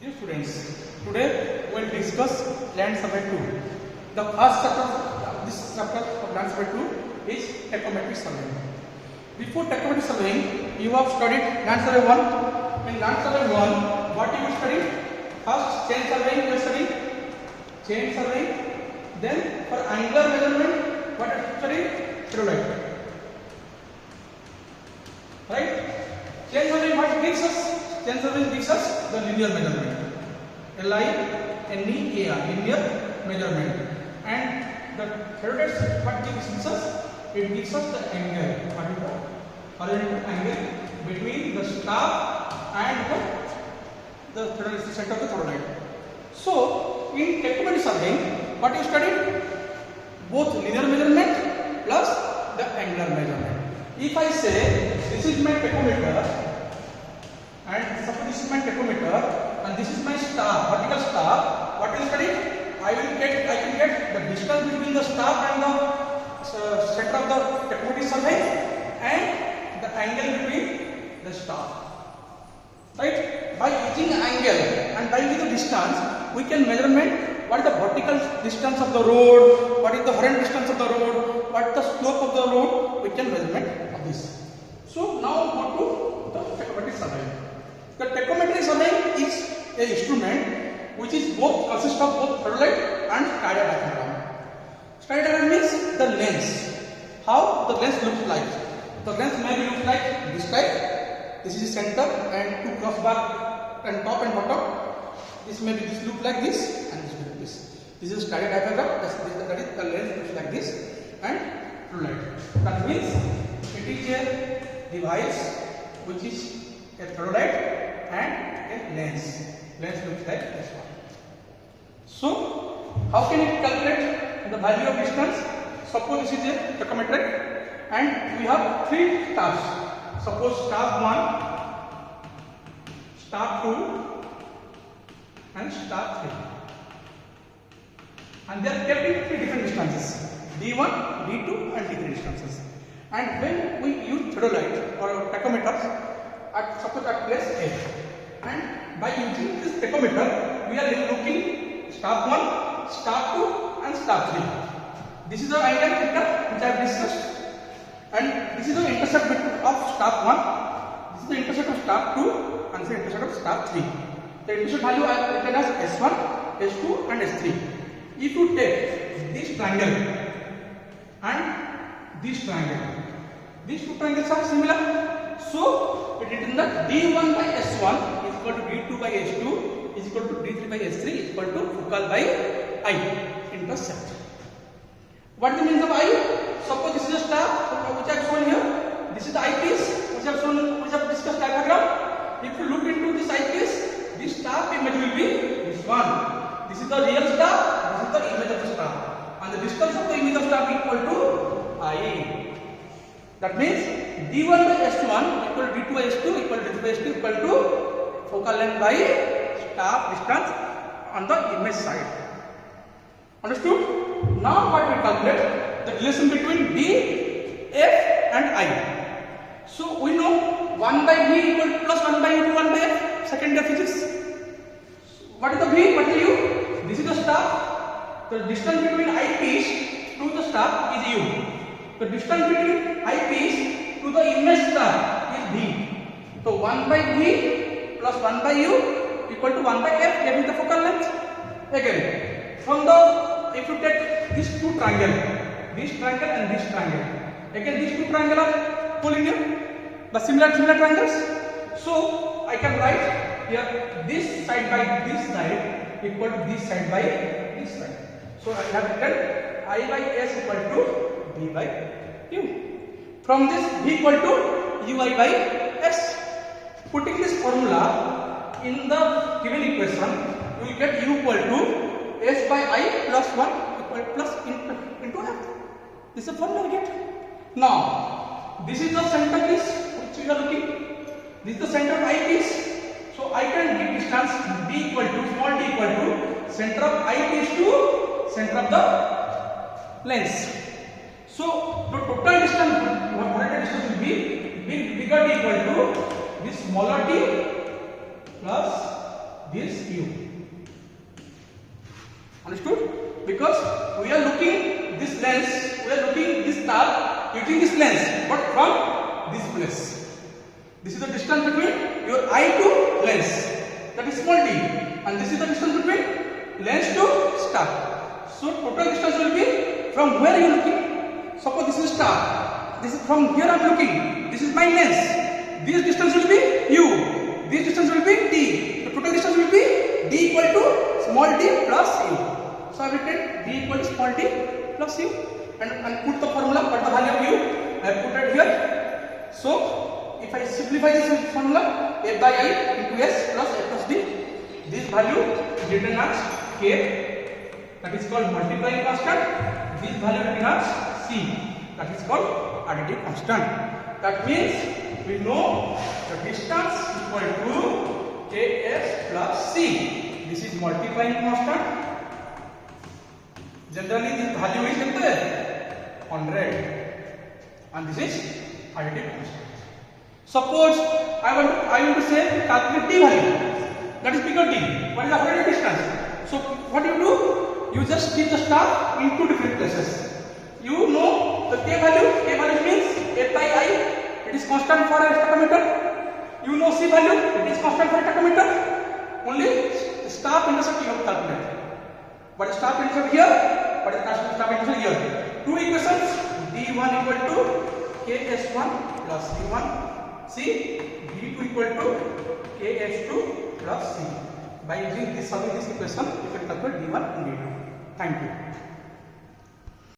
Dear students, today we will discuss land survey 2. The first chapter of this chapter of land survey 2 is tachography surveying. Before tachography surveying, you have studied land survey 1. In land survey 1, what you studied? First, chain surveying you studied. Chain surveying. Then, for angular measurement, what you studied? Theodolite. Right? Chain surveying what gives us? Chain surveying gives us the linear measurement. L-I-N-E-A-R, linear measurement. And the theodolite what gives us? It gives us the angle. What is the horizontal angle between the star and the theodolite, the center of the theodolite. So, in tachography surveying, what you studied? Both linear measurement plus the angular measurement. If I say this is my tachometer and suppose this is my tachometer and this is my star, vertical star, what will study? I can get the distance between the star and the center of the tachography survey and the angle between the star. Right? By using angle and by using the distance, we can measurement what is the vertical distance of the road, what is the horizontal distance of the road, what is the slope of the road, we can measurement of this. So now go to the tachography survey. The tachometry survey is an instrument which is consists of both theodolite and static diagram. Static diagram means the lens. How the lens looks like? The lens may look like this type. This is the center and two crossbar and top and bottom. This look like this and this look like this. This is static diagram. That is the lens looks like this and theodolite. That means it is a device which is a theodolite and a lens. Lens looks like this one. So, how can it calculate the value of distance? Suppose this is a tachometer and we have three stars. Suppose star 1, star 2 and star 3. And they are kept in three different distances. D1, D2 and D3 distances. And when we use theodolite or tachometers, suppose at place A. And by using this tachometer, we are looking star 1, star 2 and star 3. This is the angle theta which I have discussed. And this is the intercept of star 1, this is the intercept of star 2 and this is the intercept of star 3. The intercept value I have written as S1, S2 and S3. If you take this triangle and this triangle, these two triangles are similar. So, it is in the D1 by S1 is equal to D2 by S2 is equal to D3 by S3 is equal to focal by I intercept. What is the means of I? Suppose this is a star which I have shown here. This is the eyepiece which I have shown, which I have discussed diagram. If you look into this eyepiece, this star image will be this one. This is the real star. This is the image of the star. And the distance of the image of star is equal to I. That means D1 by S1 equal to D2 by S2 equal to D3 by S2 equal to focal length by star distance on the image side. Understood? Now what we calculate? The relation between D, F and I. So we know 1 by V equal to plus 1 by U to 1 by F, second year physics. What is the V? What is the U? This is the star. The distance between eyepiece to the star is U. The distance between eyepiece to the image star is V. So 1 by V plus 1 by U equal to 1 by F, having the focal length. Again, from the if you take these two triangles, this triangle and this triangle, again these two triangles are collinear, the similar triangles. So I can write here this side by this side equal to this side by this side. So I have written I by S equal to V by U. From this V equal to Ui by S. Putting this formula in the given equation, you will get U equal to S by I plus 1 equal plus into F. This is the formula we get. Now, this is the center piece which we are looking. This is the center of eyepiece. So, I can get distance D equal to, small d equal to center of eyepiece to center of the lens. So, the total distance, horizontal distance will be bigger d equal to this smaller d plus this u. Understood? Because we are looking this lens, we are looking this star using this lens, but from this place. This is the distance between your eye to lens, that is small d, and this is the distance between lens to star. So total distance will be from where you are looking. Suppose this is star, this is from here I am looking, this is my lens. This distance will be u, this distance will be d. The total distance will be d equal to small d plus u. So I have written d equal to small d plus u, and put the formula, what the value of u, I have put it here. So if I simplify this formula, a by I into s plus a plus d, this value is written as k, that is called multiplying constant. This value written as c, that is called additive constant. That means we know the distance equal to ks plus c. This is multiplying constant. Generally this value is 100, and this is additive constant. Suppose I want to say calculate d value, that is bigger d. What is the operating distance? So what do? You just keep the star in two different places. You know the k value means a by I, it is constant for a tachometer. You know c value, it is constant for a tachometer. Only the star intercept you have to calculate. What is star intercept here? What is star intercept here? Two equations, d1 equal to ks1 plus d1, c, d2 equal to ks2 plus c. By using this equation, you can calculate d1 and d2. Thank you.